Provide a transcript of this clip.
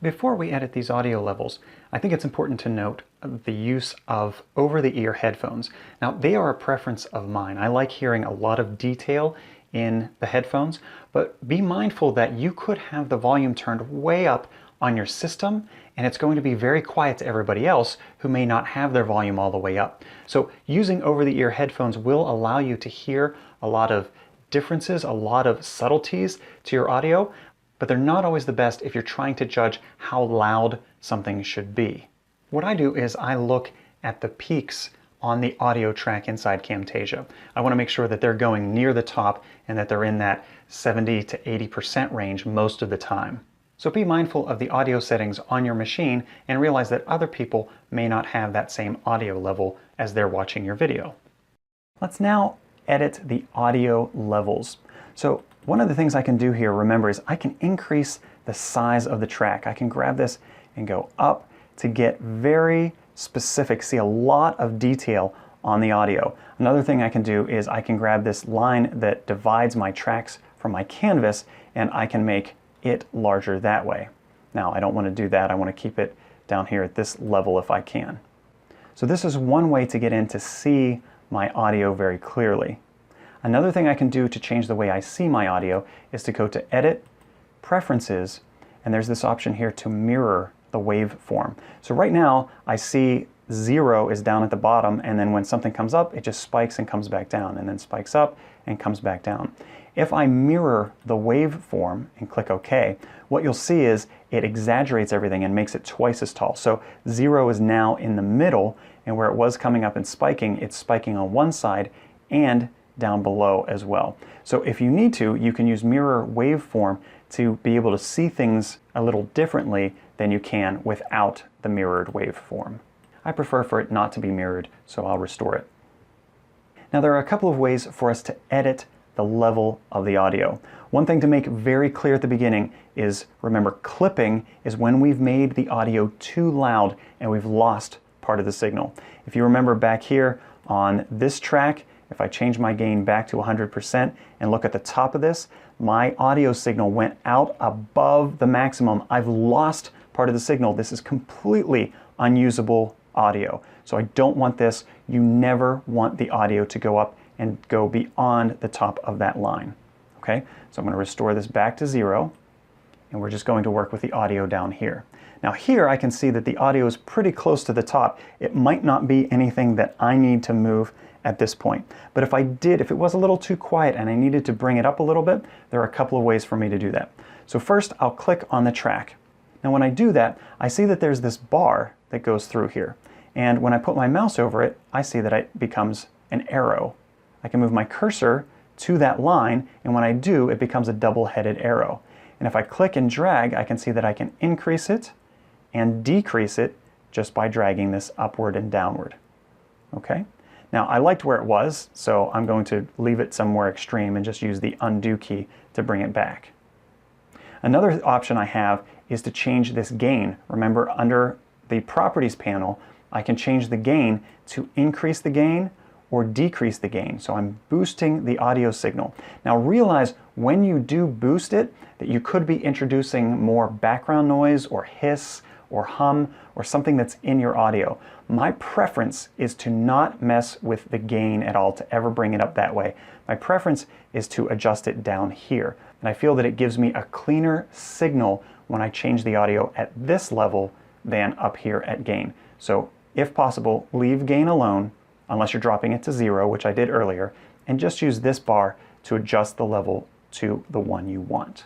Before we edit these audio levels, I think it's important to note the use of over-the-ear headphones. Now, they are a preference of mine. I like hearing a lot of detail in the headphones, but be mindful that you could have the volume turned way up on your system, and it's going to be very quiet to everybody else who may not have their volume all the way up. So using over-the-ear headphones will allow you to hear a lot of differences, a lot of subtleties to your audio, but they're not always the best if you're trying to judge how loud something should be. What I do is I look at the peaks on the audio track inside Camtasia. I want to make sure that they're going near the top and that they're in that 70 to 80% range most of the time. So be mindful of the audio settings on your machine and realize that other people may not have that same audio level as they're watching your video. Let's now edit the audio levels. So one of the things I can do here, remember, is I can increase the size of the track. I can grab this and go up to get very specific, see a lot of detail on the audio. Another thing I can do is I can grab this line that divides my tracks from my canvas and I can make it larger that way. Now, I don't want to do that. I want to keep it down here at this level if I can. So this is one way to get in to see my audio very clearly. Another thing I can do to change the way I see my audio is to go to Edit, Preferences, and there's this option here to mirror the waveform. So right now I see 0 is down at the bottom, and then when something comes up, it just spikes and comes back down, and then spikes up and comes back down. If I mirror the waveform and click OK, what you'll see is it exaggerates everything and makes it twice as tall. So 0 is now in the middle, and where it was coming up and spiking, it's spiking on one side and down below as well. So if you need to, you can use mirror waveform to be able to see things a little differently than you can without the mirrored waveform. I prefer for it not to be mirrored, so I'll restore it. Now there are a couple of ways for us to edit the level of the audio. One thing to make very clear at the beginning is, remember, clipping is when we've made the audio too loud and we've lost part of the signal. If you remember back here on this track, if I change my gain back to 100% and look at the top of this, my audio signal went out above the maximum. I've lost part of the signal. This is completely unusable audio. So I don't want this. You never want the audio to go up and go beyond the top of that line. Okay, so I'm going to restore this back to 0, and we're just going to work with the audio down here. Now here I can see that the audio is pretty close to the top. It might not be anything that I need to move at this point. But if it was a little too quiet and I needed to bring it up a little bit, there are a couple of ways for me to do that. So first, I'll click on the track. Now when I do that, I see that there's this bar that goes through here. And when I put my mouse over it, I see that it becomes an arrow. I can move my cursor to that line, and when I do, it becomes a double-headed arrow. And if I click and drag, I can see that I can increase it and decrease it just by dragging this upward and downward. Okay? Now, I liked where it was, so I'm going to leave it somewhere extreme and just use the undo key to bring it back. Another option I have is to change this gain. Remember, under the Properties panel, I can change the gain to increase the gain or decrease the gain. So I'm boosting the audio signal. Now realize when you do boost it that you could be introducing more background noise or hiss or hum or something that's in your audio. My preference is to not mess with the gain at all, to ever bring it up that way. My preference is to adjust it down here. And I feel that it gives me a cleaner signal when I change the audio at this level than up here at gain. So if possible, leave gain alone unless you're dropping it to 0, which I did earlier, and just use this bar to adjust the level to the one you want.